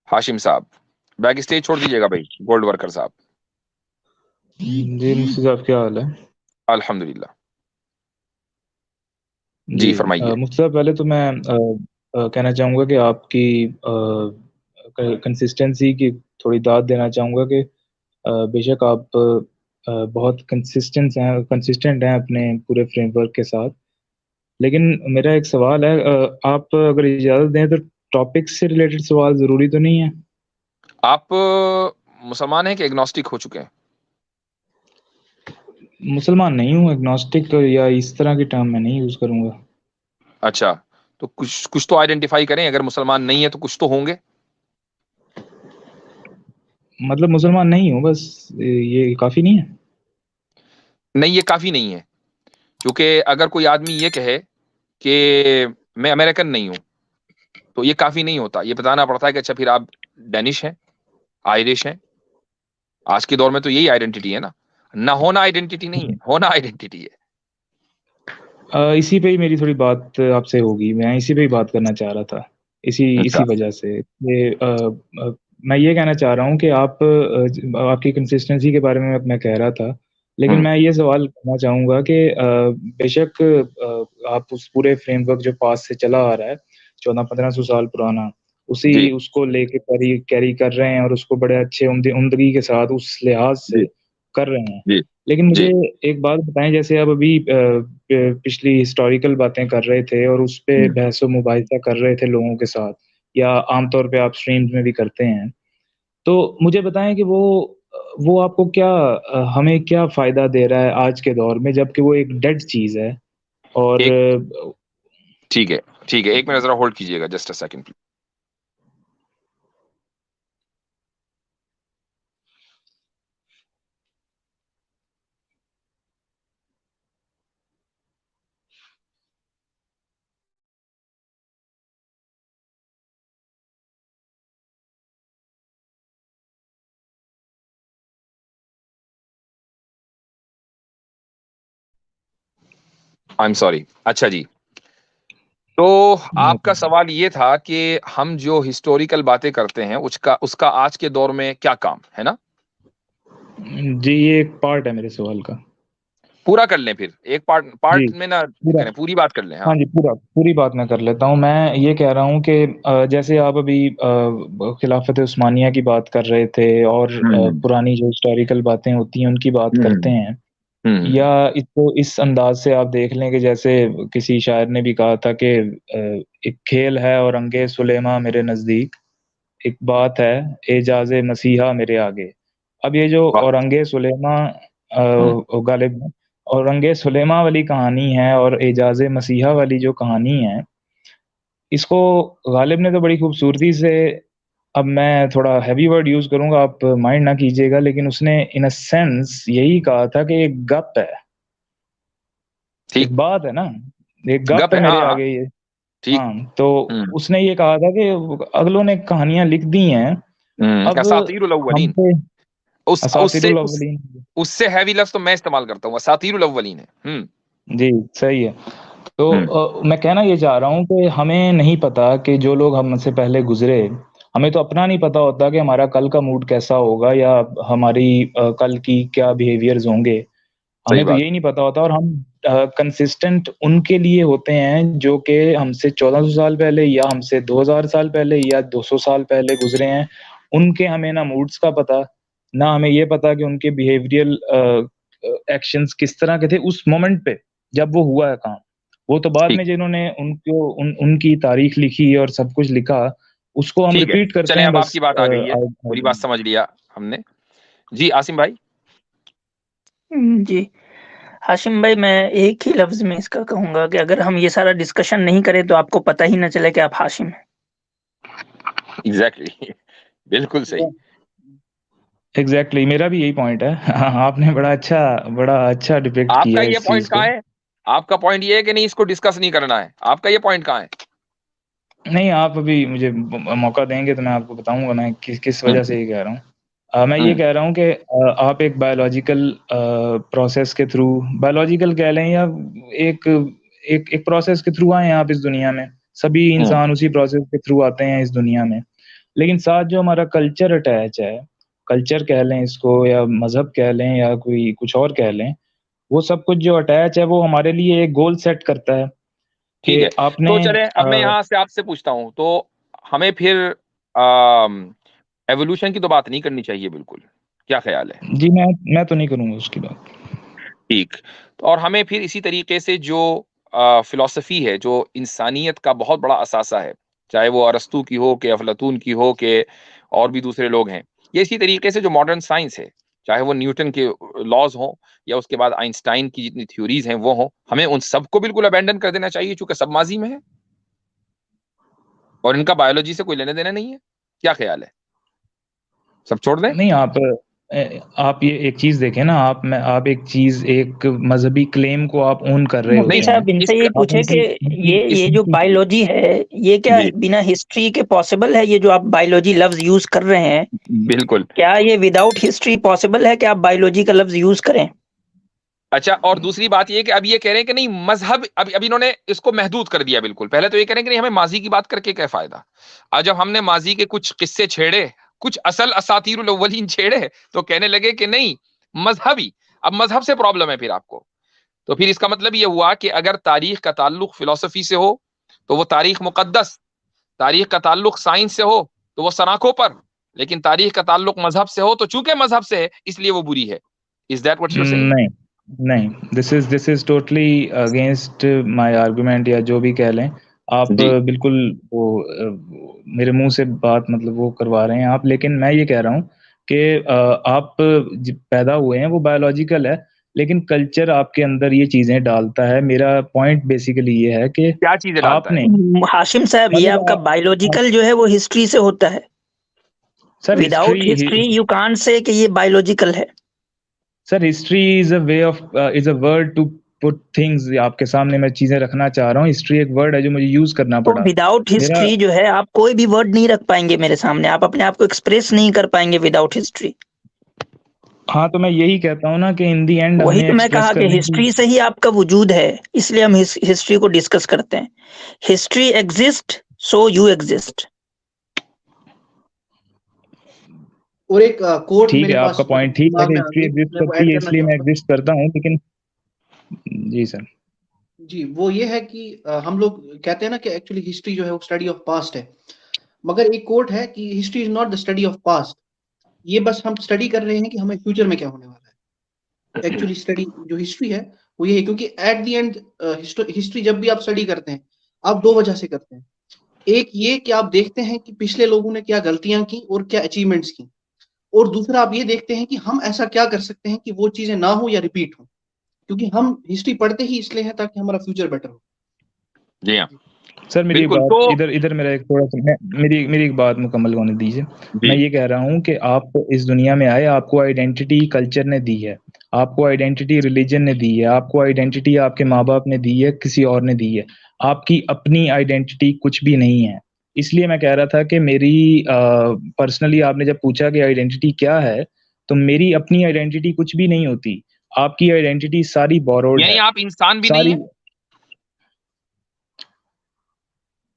हाशिम साहब, back stage छोड़ दीजिएगा भाई, गोल्ड वर्कर साहब। जी मुफ्ती साहब, क्या हाल है? अल्हम्दुलिल्लाह। जी। जी फरमाइए। मुफ्ती साहब, पहले तो मैं कहना चाहूँगा कि आपकी कंसिस्टेंसी की थोड़ी दाद देना चाहूँगा कि बेशक आप बहुत कंसिस्टेंट हैं अपने पूरे फ्रेमवर्क के साथ। लेकिन मेरा एक सवाल है, आप अगर इजाज़त दें तो टॉपिक से रिलेटेड सवाल ज़रूरी तो नहीं है? आप मुसलमान हैं कि एग्नोस्टिक हो चुके हैं? मुसलमान नहीं हूँ, एग्नोस्टिक या इस तरह की टर्म मैं नहीं यूज़ करूँगा। अच्छा, तो कुछ कुछ तो आइडेंटिफाई करें, अगर मुसलमान नहीं है तो कुछ तो होंगे। मतलब मुसलमान नहीं हूँ बस, ये काफ़ी नहीं है? नहीं, ये काफी नहीं है, क्योंकि अगर कोई आदमी ये कहे कि मैं अमेरिकन नहीं हूं, तो ये काफी नहीं होता। ये बताना पड़ता है कि अच्छा फिर आप डेनिश हैं, आयरिश हैं। आज के दौर में तो यही आइडेंटिटी है ना होना आइडेंटिटी नहीं है, होना आइडेंटिटी है। इसी पे ही मेरी थोड़ी बात आपसे होगी, मैं इसी पे ही बात करना चाह रहा था। इसी अच्छा। इसी वजह से मैं ये कहना चाह रहा हूँ कि आपकी कंसिस्टेंसी के बारे में मैं कह रहा था। लेकिन हम्म। मैं ये सवाल करना चाहूँगा कि बेशक आप उस पूरे फ्रेमवर्क जो पास से चला आ रहा है, 1400-1500 साल पुराना, जी। उसको लेके कैरी कैरी कर रहे हैं और उसको बड़े अच्छे उम्दगी के साथ उस लिहाज जी। से कर रहे हैं। जी। लेकिन मुझे जी। एक बात बताएँ, जैसे आप अभी पिछली हिस्टोरिकल बातें कर रहे थे और उस पे हम्म। बहस-ओ-मुबाहिसा कर रहे थे लोगों के साथ, या आम तौर पे आप स्ट्रीम्स में भी करते हैं। तो मुझे बताएँ कि वो आपको हमें क्या फ़ायदा दे रहा है आज के दौर में, जबकि वो एक डेड चीज़ है। और एक ठीक है, ठीक है, एक मिनट जरा होल्ड कीजिएगा, just a second. I am sorry. अच्छा जी, तो आपका सवाल ये था कि हम जो हिस्टोरिकल बातें करते हैं उसका उसका आज के दौर में क्या काम है ना। जी, ये एक पार्ट है मेरे सवाल का। पूरा कर लें फिर, एक पार्ट जी, पार्ट में ना पूरा। करें, पूरी बात कर लें। हाँ हाँ। जी, पूरी बात मैं कर लेता हूँ। मैं ये कह रहा हूँ कि जैसे आप अभी खिलाफत उस्मानिया की बात कर रहे थे और हम्म। पुरानी जो हिस्टोरिकल बातें होती हैं, उनकी बात करते हम्म। हैं। हम्म। या इसको इस अंदाज़ से आप देख लें कि जैसे किसी शायर ने भी कहा था कि एक खेल है औरंगे सुलेमा मेरे नज़दीक, एक बात है एजाज़े मसीहा मेरे आगे। अब ये जो वाह। औरंगे सुलेमा हम्म। गालिब औरंगे सुलेमा वाली कहानी है और एजाज़े मसीहा वाली जो कहानी है, इसको गालिब ने तो बड़ी खूबसूरती से, अब मैं थोड़ा हेवी वर्ड यूज़ करूँगा, आप माइंड ना कीजिएगा, लेकिन उसने इन अ सेंस यही कहा था कि एक गप है, ठीक। एक बात है ना, एक गप गप है है, हाँ मेरे हाँ। आगे ये। ठीक। हाँ, तो हम्म। उसने ये कहा था कि अगलों ने कहानियाँ लिख दी हैं, अब असातीरुल अव्वलीन। हमसे उस उससे असातिरुल उस अव्वलीन। उससे हैवी लफ्ज तो मैं इस्तेमाल करता हूँ, असातीरुल अव्वलीन है। जी, सही है। तो हम्म। मैं कहना ये चाह रहा हूँ कि हमें नहीं पता कि जो लोग हमसे पहले गुज़रे, हमें तो अपना नहीं पता होता कि हमारा कल का मूड कैसा होगा या हमारी कल की क्या बिहेवियर्स होंगे। सही हमें तो बात। यही नहीं पता होता, और हम कंसिस्टेंट उनके लिए होते हैं जो कि हमसे 1400 साल पहले या हमसे 2000 साल पहले या 200 साल पहले गुज़रे हैं। उनके हमें ना मूड्स का पता, ना हमें ये पता कि उनके बिहेवियरल एक्शंस किस तरह के थे उस मोमेंट पे, जब वो हुआ है काम। वो तो बाद ठीक। में जिन्होंने उनकी तारीख लिखी और सब कुछ लिखा, उसको हम ठीक है, रिपीट करते चलें, हैं अब बस आपकी बात आ गई है, पूरी बात आगे। समझ लिया हमने। जी आसिम भाई। जी। हाशिम भाई, मैं एक ही लफ्ज़ में इसका कहूँगा कि अगर हम ये सारा डिस्कशन नहीं करें तो आपको पता ही ना चले कि आप हाशिम हैं। एग्जैक्टली। बिल्कुल सही। एग्ज़ैक्टली, मेरा भी यही पॉइंट है। हाँ, आपने बड़ा अच्छा डिपिक्ट आपका किया है ये इस पॉइंट चीज़ को। कहाँ है? आपका पॉइंट ये है कि नहीं, इसको डिस्कस नहीं करना है? आपका ये पॉइंट कहाँ है? नहीं, आप अभी मुझे मौका देंगे तो मैं आपको बताऊँगा मैं किस वजह हम्म। से ये कह रहा हूँ। मैं ये हम्म। कह रहा हूँ कि आप एक बायोलॉजिकल प्रोसेस के थ्रू, बायोलॉजिकल कह लें या एक एक एक प्रोसेस के थ्रू आए हैं आप इस दुनिया में। सभी हम्म। इंसान उसी प्रोसेस के थ्रू आते हैं इस दुनिया में। लेकिन साथ जो हमारा कल्चर अटैच है, कल्चर कह लें इसको या मजहब कह लें या कोई कुछ और कह लें, वो सब कुछ जो अटैच है वो हमारे लिए एक गोल सेट करता है ठीक कि है। आपने तो चले, अब मैं यहाँ से आपसे पूछता हूँ, तो हमें फिर एवोल्यूशन की तो बात नहीं करनी चाहिए बिल्कुल, क्या ख्याल है? जी मैं तो नहीं करूंगा उसकी बात। ठीक। तो और हमें फिर इसी तरीके से जो फिलॉसफी है, जो इंसानियत का बहुत बड़ा असासा है, चाहे वो अरस्तू की हो, के अफलातून की हो, के और भी दूसरे लोग हैं, ये इसी तरीके से जो मॉडर्न साइंस है, चाहे वो न्यूटन के लॉज हों या उसके बाद आइंस्टाइन की जितनी थ्योरीज हैं वो हों, हमें उन सबको बिल्कुल अबेंडन कर देना चाहिए चूंकि सब माजी में है और इनका बायोलॉजी से कोई लेने देना नहीं है। क्या ख्याल है, सब छोड़ दें? नहीं, आप ये एक चीज देखें ना, आप एक चीज, एक मजहबी क्लेम को आप ओन कर रहे मुफ्ती होते नहीं, साहब हैं। इनसे इस ये आप पूछे कि ये जो बायोलॉजी है, ये क्या जी बिना हिस्ट्री के पॉसिबल है? ये जो आप बायोलॉजी लफ्ज यूज कर रहे हैं, बिल्कुल। क्या ये विदाउट हिस्ट्री पॉसिबल है कि आप बायोलॉजी का लफ्ज यूज करें? अच्छा, और दूसरी बात ये कि अब ये कह रहे हैं कि नहीं मजहब, अब इन्होंने इसको महदूद कर दिया बिल्कुल। पहले तो ये कह रहे हैं कि नहीं हमें माजी की बात करके क्या फायदा। आज जब हमने माजी के कुछ किस्से छेड़े, कुछ असल असातीरुल अव्वलीन छेड़े, तो कहने लगे कि नहीं मजहबी, अब मजहब से प्रॉब्लम है फिर आपको। तो फिर इसका मतलब ये हुआ कि अगर तारीख का ताल्लुक फिलोसफी से हो तो वो तारीख मुकद्दस, तारीख का ताल्लुक साइंस से हो तो वो सनाखों पर, लेकिन तारीख का ताल्लुक मजहब से हो तो चूंकि मजहब से है इसलिए वो बुरी है। Is that what you are saying? नहीं नहीं, this is totally against my argument, या जो भी कह लें आप। जी बिल्कुल वो मेरे मुंह से बात मतलब वो करवा रहे हैं आप। लेकिन मैं ये कह रहा हूँ कि आप पैदा हुए हैं वो बायोलॉजिकल है, लेकिन कल्चर आपके अंदर ये चीजें डालता है। मेरा पॉइंट बेसिकली ये है कि क्या चीजें डालता है? आपने हाशिम साहब, ये मतलब आपका बायोलॉजिकल जो है वो हिस्ट्री से होता है। Sir without history you can't say कि ये बायोलॉजिकल है। Sir history is a way of, is a word to put things. आपके सामने मैं चीजें रखना चाह रहा हूँ। हिस्ट्री एक वर्ड है जो मुझे यूज करना तो पड़ा। विदाउट मेरा हिस्ट्री जो है आप कोई भी वर्ड नहीं रख पाएंगे मेरे सामने, आप अपने आप को एक्सप्रेस नहीं कर पाएंगे विदाउट हिस्ट्री। हाँ, तो मैं यही कहता हूँ ना कि इन दी एंड वही हमें तो मैं एक्सप्रेस कहा कि करने की। हिस्ट्री से ही आपका वजूद है, इसलिए हम हिस्ट्री को डिस्कस करते हैं। History exist so you exist. और एक कोट ठीक मेरे है, पास आपका पॉइंट ठीक है दिमाग कि में आ हिस्ट्री गई, एग्जिस्ट मैं वो करती ऐड है करना इसलिए मैं चाहूंगा। एग्जिस्ट करता हूँ, लेकिन जी सर। जी, वो ये है कि हम लोग कहते हैं ना कि एक्चुअली हिस्ट्री जो है वो स्टडी ऑफ पास्ट है, मगर एक कोट है कि history is not the study of past. ये बस हम स्टडी कर रहे हैं कि हमें फ्यूचर में क्या होने वाला है। एक्चुअली स्टडी जो हिस्ट्री है वो ये है, क्योंकि एट द एंड हिस्ट्री जब भी आप स्टडी करते हैं आप दो वजह से करते हैं। एक ये कि आप देखते हैं कि पिछले लोगों ने क्या गलतियां की और क्या अचीवमेंट्स की, और दूसरा आप ये देखते हैं कि हम ऐसा क्या कर सकते हैं कि वो चीजें ना हो या रिपीट हो, क्योंकि हम हिस्ट्री पढ़ते ही इसलिए है ताकि हमारा फ्यूचर बेटर हो। जी हाँ, सर मेरी एक बिल्कुल। बात, तो इधर इधर मेरा एक थोड़ा सा मेरी एक बात मुकम्मल होने दीजिए। मैं जी ये कह रहा हूँ कि आप इस दुनिया में आए, आपको आइडेंटिटी कल्चर ने दी है, आपको आइडेंटिटी रिलीजन ने दी है, आपको आइडेंटिटी आपके माँ बाप ने दी है, किसी और ने दी है। आपकी अपनी आइडेंटिटी कुछ भी नहीं है। इसलिए मैं कह रहा था कि मेरी पर्सनली आपने जब पूछा कि आइडेंटिटी क्या है, तो मेरी अपनी आइडेंटिटी कुछ भी नहीं होती। आपकी आइडेंटिटी सारी बोरोड यानी है, आप इंसान भी नहीं सारी। है?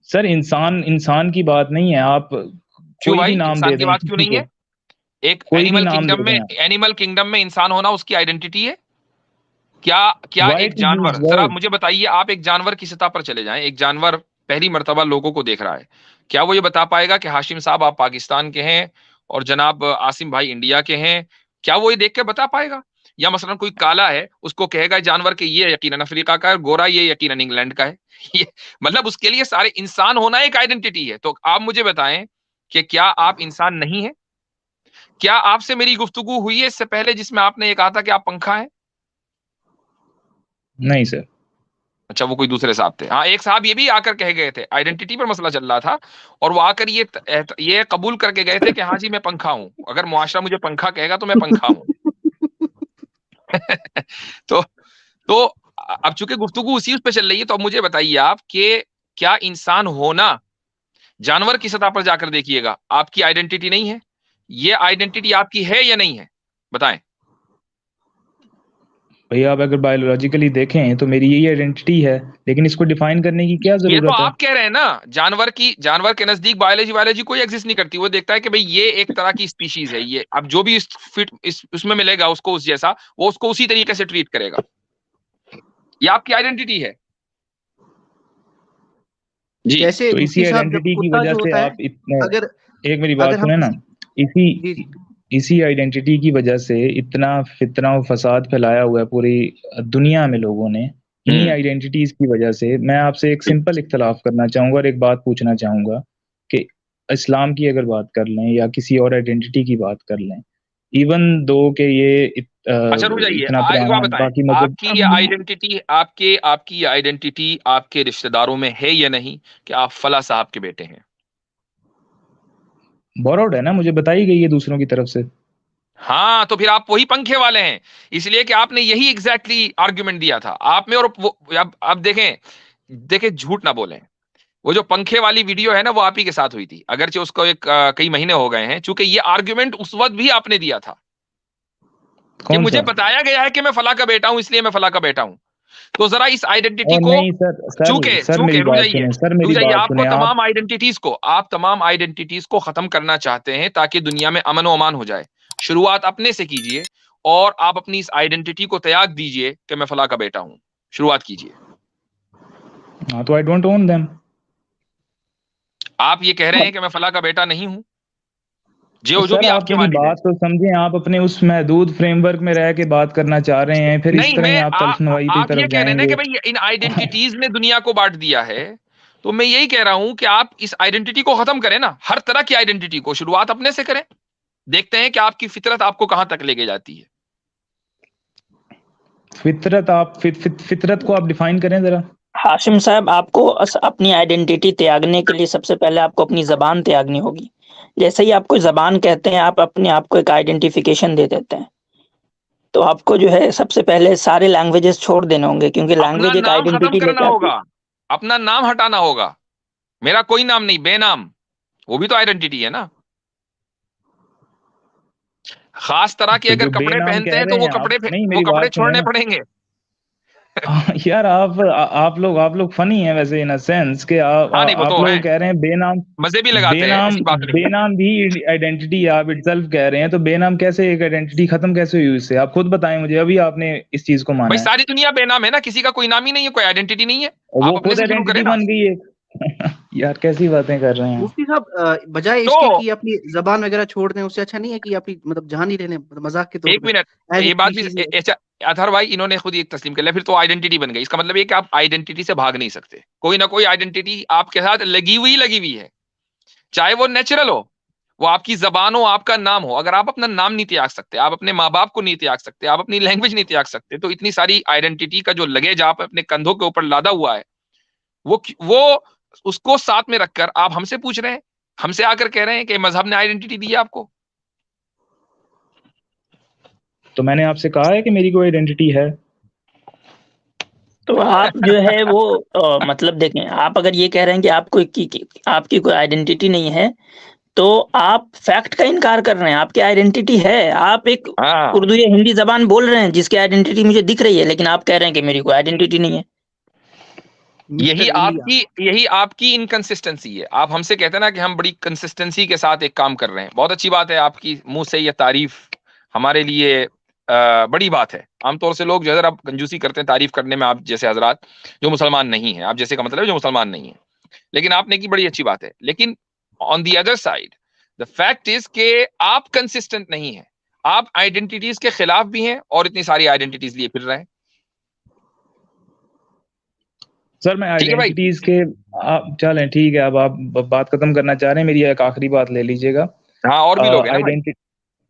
सर इंसान इंसान की बात नहीं है। आप क्यों कोई भी भाई, नाम इंसान दे की दें बात क्यों किसी नहीं को, है? एक कोई भी एनिमल नाम किंगडम दे में, दें आप। एनिमल किंगडम में इंसान होना उसकी आइडेंटिटी है क्या? क्या व्हाई एक टू यूज जानवर, जरा वर्ड? मुझे बताइए, आप एक जानवर की सतह पर चले जाएं, एक जानवर पहली मर्तबा लोगों को देख रहा है, क्या वो ये बता पाएगा कि हाशिम साहब आप पाकिस्तान के हैं और जनाब आसिम भाई इंडिया के हैं? क्या वो ये देख के बता पाएगा? या मसलन कोई काला है, उसको कहेगा जानवर के ये यकीनन अफ्रीका का है, गोरा ये यकीनन इंग्लैंड का है? ये मतलब उसके लिए सारे इंसान होना एक आइडेंटिटी है। तो आप मुझे बताएं कि क्या आप इंसान नहीं है? क्या आपसे मेरी गुफ्तगू हुई है इससे पहले जिसमें आपने ये कहा था कि आप पंखा हैं? नहीं सर। अच्छा, वो कोई दूसरे साहब थे। हाँ, एक साहब ये भी आकर कह गए थे, आइडेंटिटी पर मसला चल रहा था, और वो आकर ये कबूल करके गए थे कि हाँ जी मैं पंखा हूं, अगर मुआशरा मुझे पंखा कहेगा तो मैं पंखा हूं। तो तो अब चूंकि गुफ्तगू उसी उस पे चल रही है, तो अब मुझे बताइए आप कि क्या इंसान होना, जानवर की सतह पर जाकर देखिएगा, आपकी आइडेंटिटी नहीं है? ये आइडेंटिटी आपकी है या नहीं है, बताएं। भैया आप अगर बायोलॉजिकली देखें तो मेरी यही आइडेंटिटी है, लेकिन इसको डिफाइन करने की क्या ये तो जरूरत है? आप कह रहे हैं ना, जानवर के नजदीक बायोलॉजी कोई एग्जिस्ट नहीं करती। वो देखता है कि भाई ये एक तरह की स्पीशीज है, ये अब जो भी उसमें मिलेगा उसको उस जैसा, वो उसको उसी तरीके से ट्रीट करेगा। ये आपकी आइडेंटिटी है जी। जैसे तो इसी मुफ्ती साहब जब आइडेंटिटी की कुत्ता वजह जो से होता है, आप इतना, अगर एक मेरी बात अगर हम सुने ना, जी जी इसी आइडेंटिटी की वजह से इतना फितना और फसाद फैलाया हुआ है पूरी दुनिया में लोगों ने। इन्हीं आइडेंटिटीज की वजह से मैं आपसे एक सिंपल इख्तलाफ करना चाहूंगा और एक बात पूछना चाहूंगा कि इस्लाम की अगर बात कर लें या किसी और आइडेंटिटी की बात कर लें, इवन दो के ये अच्छा रुक जाइए, इतना एक बात पुराना बताएं, बाकी मजहब आपकी ये आइडेंटिटी आपकी ये आइडेंटिटी आपके रिश्तेदारों में है या नहीं कि आप फला साहब के बेटे हैं? बोरोड है ना, मुझे बताई गई है दूसरों की तरफ से। हाँ, तो फिर आप वही पंखे वाले हैं, इसलिए कि आपने यही एग्जैक्टली आर्ग्यूमेंट दिया था आप में। और वो अब देखें झूठ ना बोलें, वो जो पंखे वाली वीडियो है ना, वो आप ही के साथ हुई थी, अगरचे उसको कई महीने हो गए हैं, चूंकि ये आर्ग्यूमेंट उस वक्त भी आपने दिया था कि कौन मुझे सा? बताया गया है कि मैं फला का बेटा हूं, इसलिए मैं फला का बेटा हूं। तो जरा इस आइडेंटिटी और को, नहीं सर, चूंकि सर मेरी रुक बात जाइए, सुने, सर मेरी बात आपको सुने आप। तमाम आइडेंटिटीज को खत्म करना चाहते हैं ताकि दुनिया में अमन और अमान हो जाए। शुरुआत अपने से कीजिए और आप अपनी इस आइडेंटिटी को त्याग दीजिए कि मैं फला का बेटा हूं। शुरुआत कीजिए। हाँ, तो आई डोंट ओन देम। आप ये कह रहे हैं कि मैं फला का बेटा नहीं हूं, तो जो सर भी आप आपके मेरी वालिद हैं। बात तो समझें, आप अपने उस महदूद फ्रेमवर्क में रह के बात करना चाह रहे हैं, फिर इस नहीं, तरह ही आप तलखनवाई की आप ये तरफ कह रहे हैं ना जाएंगे। कि भाई इन आइडेंटिटीज ने दुनिया को बांट दिया है, तो मैं यही कह रहा हूं कि आप इस आइडेंटिटी को खत्म करें ना, हर तरह की आइडेंटिटी को। शुरुआत अपने से करें, देखते हैं कि आपकी फितरत आपको कहां तक लेके जाती है। फितरत, आप फितरत को आप डिफाइन करें जरा। हाशिम साहब, आपको अपनी आइडेंटिटी त्यागने के लिए सबसे पहले आपको अपनी जबान त्यागनी होगी। जैसे ही आप कोई जबान कहते हैं, आप अपने आप को एक आइडेंटिफिकेशन दे देते हैं। तो आपको जो है सबसे पहले सारे लैंग्वेजेस छोड़ देने होंगे, क्योंकि अपना लैंग्वेज एक नाम खत्म आइडेंटिटी करना लेके आती होगा, है। अपना नाम हटाना होगा। मेरा कोई नाम नहीं, बेनाम, वो भी तो आइडेंटिटी है ना। खास तरह के तो अगर जो कपड़े बेनाम पहनते कह हैं तो रहे वो हैं आप, नहीं वो मेरी कपड़े बात सुने छोड़ने ना। पड़ेंगे। यार आप लोग फनी हैं वैसे, इन अ सेंस कि हाँ नहीं, वो आप तो है, लोग कह रहे हैं बेनाम। मजे भी लगाते हैं, बेनाम ऐसी बात नहीं है। बेनाम भी आइडेंटिटी आप इटसेल्फ कह रहे हैं, तो बेनाम कैसे एक आइडेंटिटी खत्म कैसे हुई उससे? आप खुद बताएं मुझे, अभी आपने इस चीज को भाई माना है। सारी दुनिया बेनाम है ना, किसी का कोई नाम ही नहीं है, कोई आइडेंटिटी नहीं है। और आप वो अपने खुद से शुरू करें आइडेंटिटी ना। बन गई है। यार कैसी बातें कर रहे हैं। मुफ्ती साहब, बजाय तो इसके कि अपनी जबान वगैरह छोड़ दें, उससे अच्छा नहीं है कि अपनी मतलब जान ही ले लें, मतलब मजाक के तौर एक पे मिनट, एज ए ये बात भी स्पीशीज। अच्छा, अथर भाई इन्होंने खुद ही एक तस्लीम कर लिया, फिर तो आइडेंटिटी बन गई। इसका मतलब ये कि आप आइडेंटिटी से भाग नहीं सकते, कोई ना कोई आइडेंटिटी आपके साथ लगी हुई है, चाहे वो नेचुरल हो, वो आपकी जबान हो, आपका नाम हो। अगर आप अपना नाम नहीं त्याग सकते, आप अपने माँ बाप को नहीं त्याग सकते, आप अपनी लैंग्वेज नहीं त्याग सकते, तो इतनी सारी आइडेंटिटी का जो लगेज आप अपने कंधों के ऊपर लादा हुआ है, वो उसको साथ में रखकर आप हमसे पूछ रहे हैं, हमसे आकर कह रहे हैं कि मजहब ने आइडेंटिटी दी है आपको। तो मैंने आपसे कहा है कि मेरी कोई आइडेंटिटी है। तो आप जो है वो मतलब देखें, आप अगर ये कह रहे हैं कि आपकी कोई आइडेंटिटी नहीं है, तो आप फैक्ट का इनकार कर रहे हैं। आपकी आइडेंटिटी है, आप एक हाँ, उर्दू या हिंदी जबान बोल रहे हैं जिसकी आइडेंटिटी मुझे दिख रही है, लेकिन आप कह रहे हैं कि मेरी कोई आइडेंटिटी नहीं है। यही आपकी इनकंसिस्टेंसी है। आप हमसे कहते हैं ना कि हम बड़ी कंसिस्टेंसी के साथ एक काम कर रहे हैं, बहुत अच्छी बात है, आपकी मुंह से यह तारीफ हमारे लिए बड़ी बात है। आमतौर से लोग जो है अब कंजूसी करते हैं तारीफ करने में, आप जैसे हजरात जो मुसलमान नहीं है, आप जैसे का मतलब है जो मुसलमान नहीं है, लेकिन आपने की बड़ी अच्छी बात है। लेकिन on the other side the fact is के आप कंसिस्टेंट नहीं है, आप आइडेंटिटीज के खिलाफ भी हैं और इतनी सारी आइडेंटिटीज लिए फिर रहे हैं। सर मैं ठीक है भाई, आइडेंटिटीज के, आप चलें ठीक है, अब आप बात खत्म करना चाह रहे हैं, मेरी एक आखिरी बात ले लीजिएगा। हाँ और भी लोग हैं ना भाई। आइडेंटिटी,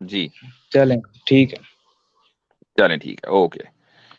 जी चलें ठीक है। चलें ठीक है, ओके।